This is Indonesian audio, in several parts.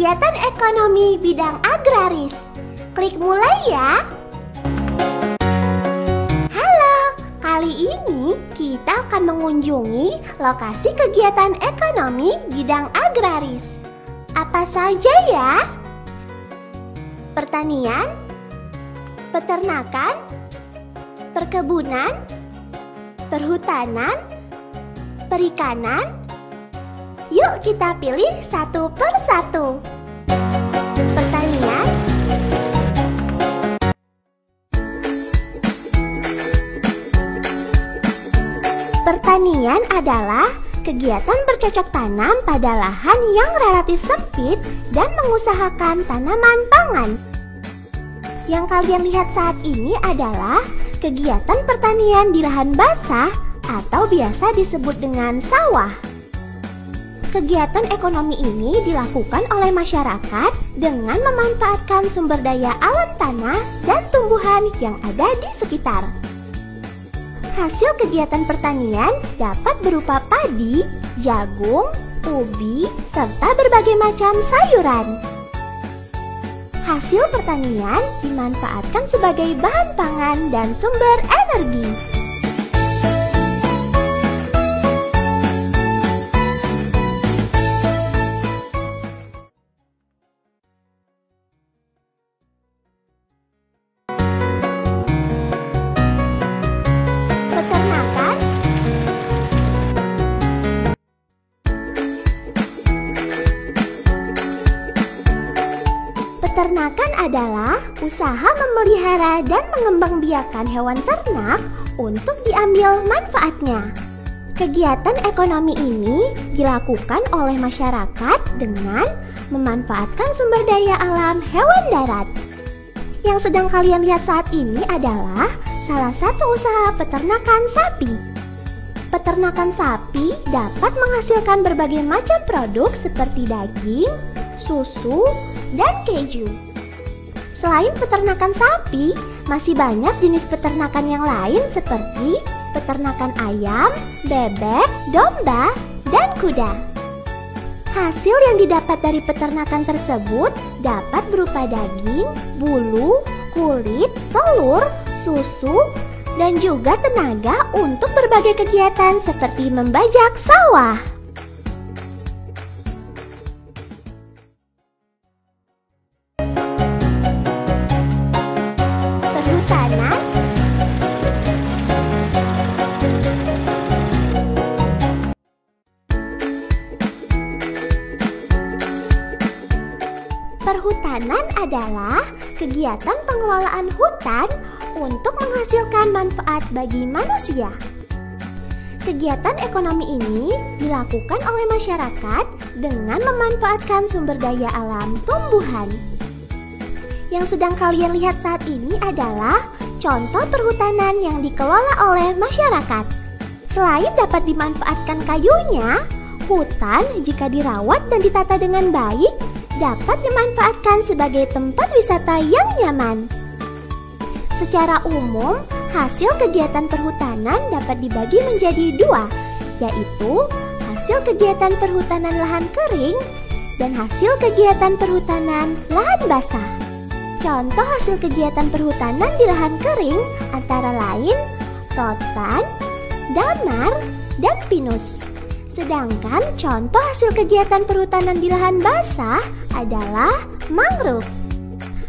kegiatan ekonomi bidang agraris. Klik mulai ya. Halo, kali ini kita akan mengunjungi lokasi kegiatan ekonomi bidang agraris. Apa saja ya? Pertanian, peternakan, perkebunan, perhutanan, perikanan. Yuk kita pilih satu per satu. Pertanian. Pertanian adalah kegiatan bercocok tanam pada lahan yang relatif sempit dan mengusahakan tanaman pangan. Yang kalian lihat saat ini adalah kegiatan pertanian di lahan basah atau biasa disebut dengan sawah. Kegiatan ekonomi ini dilakukan oleh masyarakat dengan memanfaatkan sumber daya alam tanah dan tumbuhan yang ada di sekitar. Hasil kegiatan pertanian dapat berupa padi, jagung, ubi, serta berbagai macam sayuran. Hasil pertanian dimanfaatkan sebagai bahan pangan dan sumber energi. Peternakan adalah usaha memelihara dan mengembangbiakan hewan ternak untuk diambil manfaatnya. Kegiatan ekonomi ini dilakukan oleh masyarakat dengan memanfaatkan sumber daya alam hewan darat. Yang sedang kalian lihat saat ini adalah salah satu usaha peternakan sapi. Peternakan sapi dapat menghasilkan berbagai macam produk seperti daging, susu, dan keju. Selain peternakan sapi, masih banyak jenis peternakan yang lain seperti peternakan ayam, bebek, domba, dan kuda. Hasil yang didapat dari peternakan tersebut dapat berupa daging, bulu, kulit, telur, susu, dan juga tenaga untuk berbagai kegiatan seperti membajak sawah. Perhutanan adalah kegiatan pengelolaan hutan untuk menghasilkan manfaat bagi manusia. Kegiatan ekonomi ini dilakukan oleh masyarakat dengan memanfaatkan sumber daya alam tumbuhan. Yang sedang kalian lihat saat ini adalah contoh perhutanan yang dikelola oleh masyarakat. Selain dapat dimanfaatkan kayunya, hutan jika dirawat dan ditata dengan baik dapat dimanfaatkan sebagai tempat wisata yang nyaman. Secara umum, hasil kegiatan perhutanan dapat dibagi menjadi dua, yaitu hasil kegiatan perhutanan lahan kering dan hasil kegiatan perhutanan lahan basah. Contoh hasil kegiatan perhutanan di lahan kering antara lain rotan, damar, dan pinus. Sedangkan contoh hasil kegiatan perhutanan di lahan basah adalah mangrove.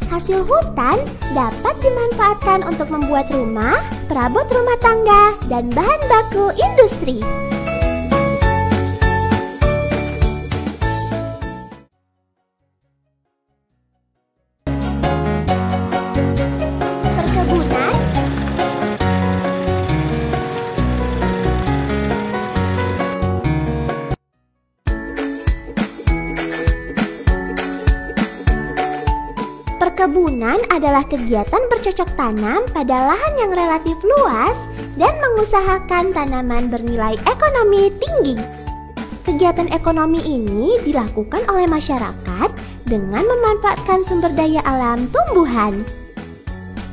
Hasil hutan dapat dimanfaatkan untuk membuat rumah, perabot rumah tangga, dan bahan baku industri. Perkebunan adalah kegiatan bercocok tanam pada lahan yang relatif luas dan mengusahakan tanaman bernilai ekonomi tinggi. Kegiatan ekonomi ini dilakukan oleh masyarakat dengan memanfaatkan sumber daya alam tumbuhan.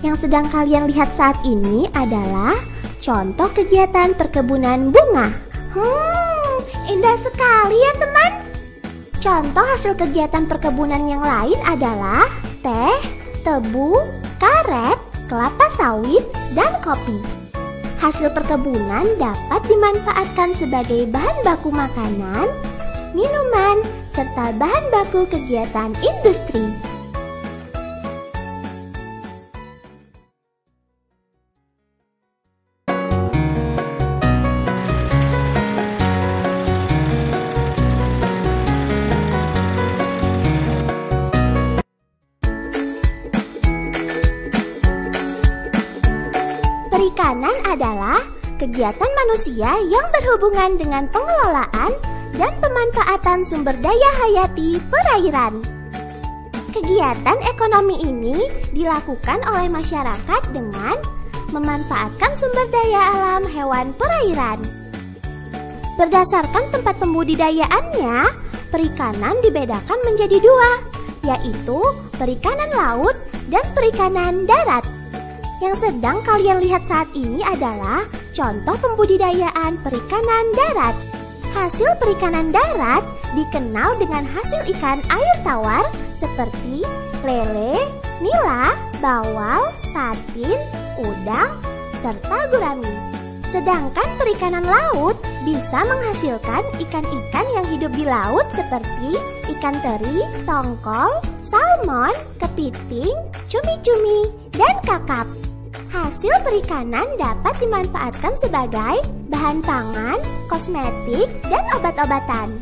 Yang sedang kalian lihat saat ini adalah contoh kegiatan perkebunan bunga. Indah sekali ya teman. Contoh hasil kegiatan perkebunan yang lain adalah teh, tebu, karet, kelapa sawit, dan kopi. Hasil perkebunan dapat dimanfaatkan sebagai bahan baku makanan, minuman, serta bahan baku kegiatan industri. Perikanan adalah kegiatan manusia yang berhubungan dengan pengelolaan dan pemanfaatan sumber daya hayati perairan. Kegiatan ekonomi ini dilakukan oleh masyarakat dengan memanfaatkan sumber daya alam hewan perairan. Berdasarkan tempat pembudidayaannya, perikanan dibedakan menjadi dua, yaitu perikanan laut dan perikanan darat. Yang sedang kalian lihat saat ini adalah contoh pembudidayaan perikanan darat. Hasil perikanan darat dikenal dengan hasil ikan air tawar seperti lele, nila, bawal, patin, udang, serta gurami. Sedangkan perikanan laut bisa menghasilkan ikan-ikan yang hidup di laut seperti ikan teri, tongkol, salmon, kepiting, cumi-cumi, dan kakap. Hasil perikanan dapat dimanfaatkan sebagai bahan pangan, kosmetik, dan obat-obatan.